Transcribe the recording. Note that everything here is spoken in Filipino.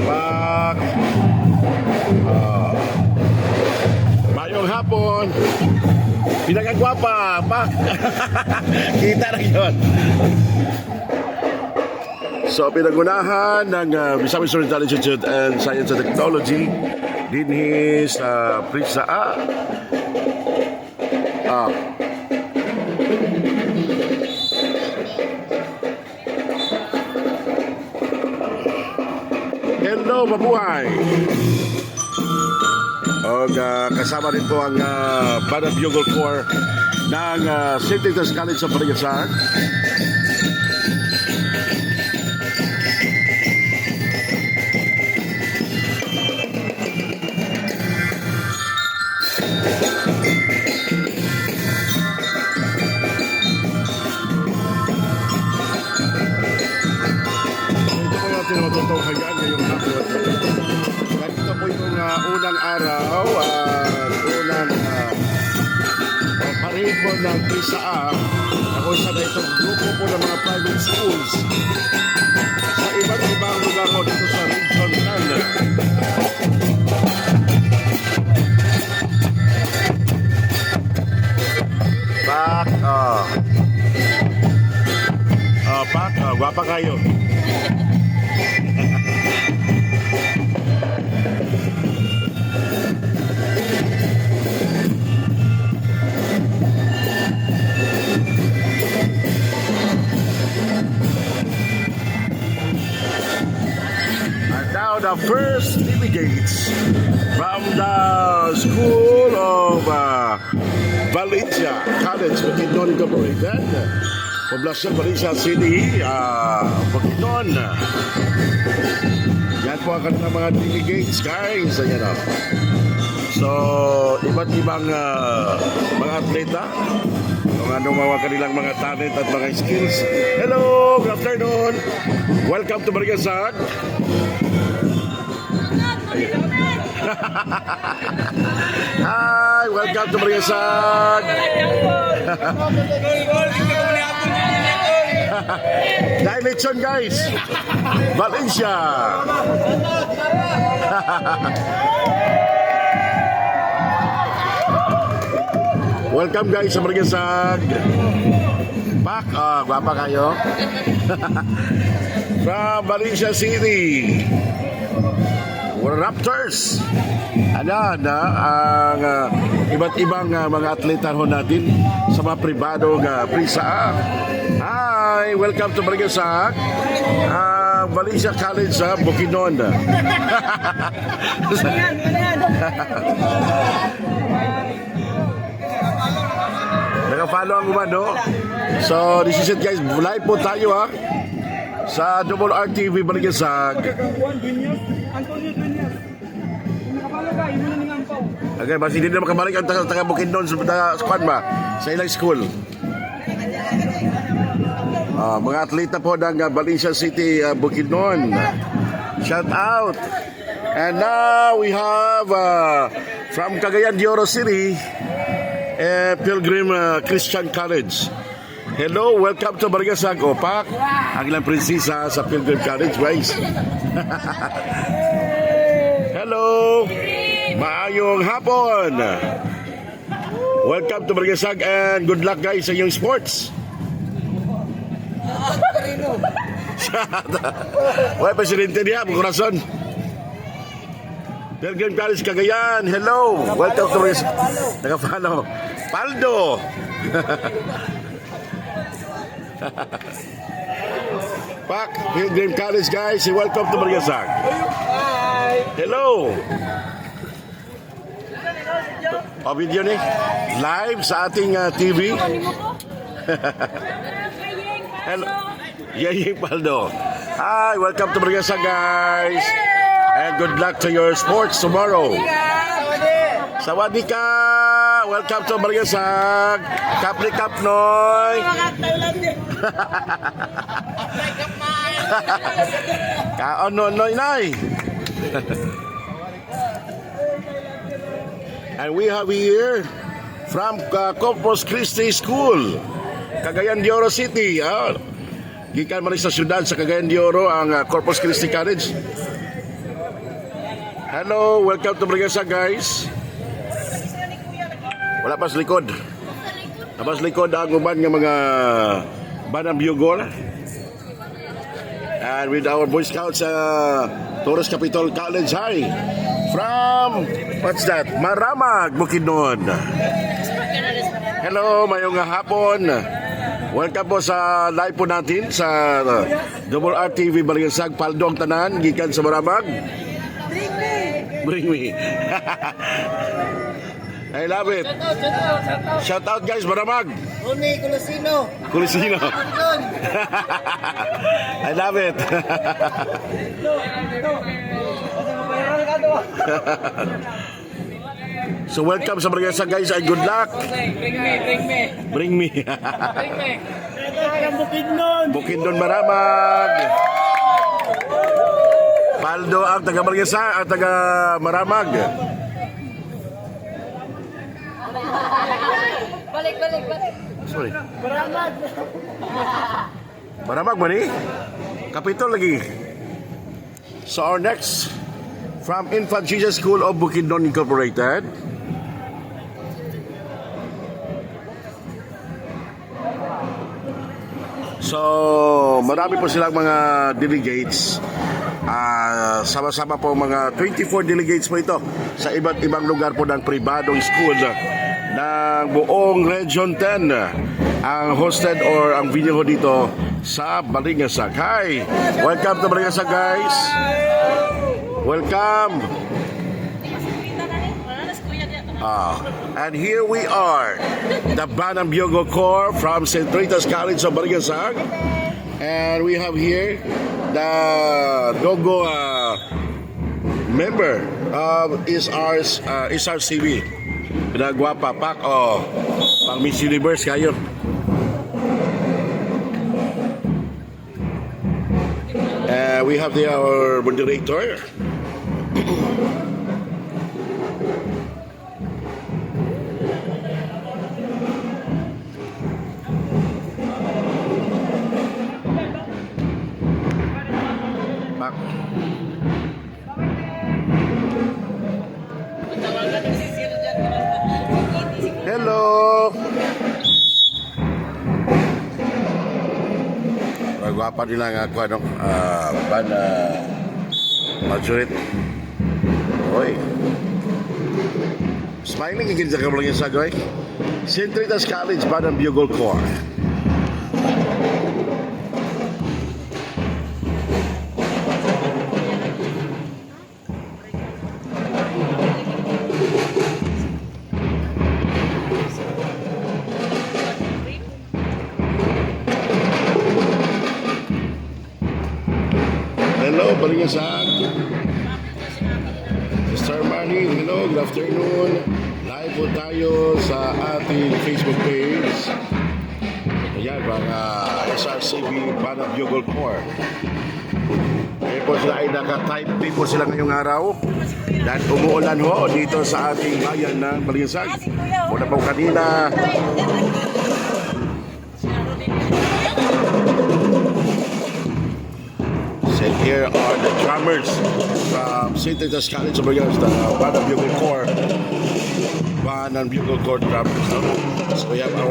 Pak. Mayong hapon. Pinagagwapa, Pak. Kita na yun. So, pinagunahan ng Misamis Oriental Institute and Science and Technology din sa Prisa Hello, mabuhay! O kasama rin po ang Band Bugle Corps ng St. Nicholas College sa Paligasan. Matutunghayan ngayong hapon. Ganito po yung unang araw at unang parade po ng PISA na kung saan na itong grupo po ng mga private schools sa iba't ibang lugar po dito sa Region 10. Pak, Pak, gwapa kayo. The first delegates from the School of Valencia College, Bukidnon Incorporated, Poblacion Valencia City, Bukidnon. Yan po ang kanilang mga delegates, guys. Ayan o. So, iba't ibang mga atleta, kung anong mga kanilang mga talent at mga skills. Hello, good afternoon. Welcome to Marigasag. Hi, welcome to Marigasag. Dahil lechon, guys. Valencia. Welcome, guys, sa Marigasag. Pak, gwapa kayo. From Valencia City. Raptors. Ang iba't ibang mga atleta ho natin sa mga pribadong Prisa. Hi, welcome to Marigasag. Valencia College sa Bukidnon. Naka-follow ang umano. So, this is it, guys. Live po tayo sa RRTV Marigasag. Okay, basi hindi na makabalik ang taga Bukidnon sa squad ba? Sa ilang school. Mga atleta po ng Valencia City, Bukidnon. Shout out. And now we have from Cagayan de Oro City, Pilgrim Christian College. Hello, welcome to Marigasag. Pak, ang ilang prinsesa sa Pilgrim College, guys. Hello, maayong hapon. Welcome to Marigasag and good luck, guys, sa inyong sports. Wala, presidente niya, mga korason. Pilgrim College Cagayan, hello, welcome to Marigasag. Naka-follow Paldo. Pak, Pilgrim College, guys, welcome to Marigasag. Hello. Video ni live sa ating TV. Hello. Yaying Paldo. Hi, welcome to Marigasag, guys. And good luck to your sports tomorrow. Sawadika. Welcome to Marigasag. Kapli Kapnoy. Kaon-noy nay. And we have here from Corpus Christi School, Cagayan de Oro City. Gikan man sa syudad sa Cagayan de Oro ang Corpus Christi College. Hello, welcome to Brigasa guys. Wala pa sa likod. Tapos likod ang uban ng mga Banang Biyogol. And with our Boy Scouts Torres Capitol College High from, what's that? Maramag, Bukidnon. Hello, mayong hapon. Welcome po sa live po natin sa RRTV Balinsag, Paldo ang tanan, gikan sa Maramag. Bring me. I love it. Shout out guys, Maramag. Rony Colasino. Kulisino. I love it. So welcome sa Balinsag guys, ay good luck. Bring me. Bukidnon Maramag. Paldo ang taga Balinsag, ang taga Maramag. Balik. Sorry. Maramag. Maramag man eh. Kapitol lagi. So our next from Infant Jesus School of Bukidnon Incorporated. So marami po silang mga delegates. Sama-sama po mga 24 delegates po ito sa iba't ibang lugar po ng pribadong school ng buong Region 10 ang hosted or ang video ho dito sa Balingasag. Hi! Welcome to Balingasag guys! Welcome! And here we are, the Banang Biyogol Corps from St. Rita's College of Balingasag. And we have here the logo member of SRCB. Pinagwapa pak pang Miss Universe kayo. We have our moderator. Pak. Hello. Gwapa din lang ako anong majurit. Oy. Smiling again sa kabalang sa goy. St. Rita's College Banang Biyogol Corps. Hello, Balingasag. Mr. Manny, hello, good afternoon. Live po tayo sa ating Facebook page. Ayan, mga SRCB Banang Biyogol Corps. Ngayon po sila ay naka-type B po sila ngayong araw. Dahil umuulan ho dito sa ating bayan ng Balingasag. Muna po kanina. And here are the drummers from St. Rita's College of Balingasag, the Banang Biyogol Corps. Banang Biyogol Corps drummers. So we have our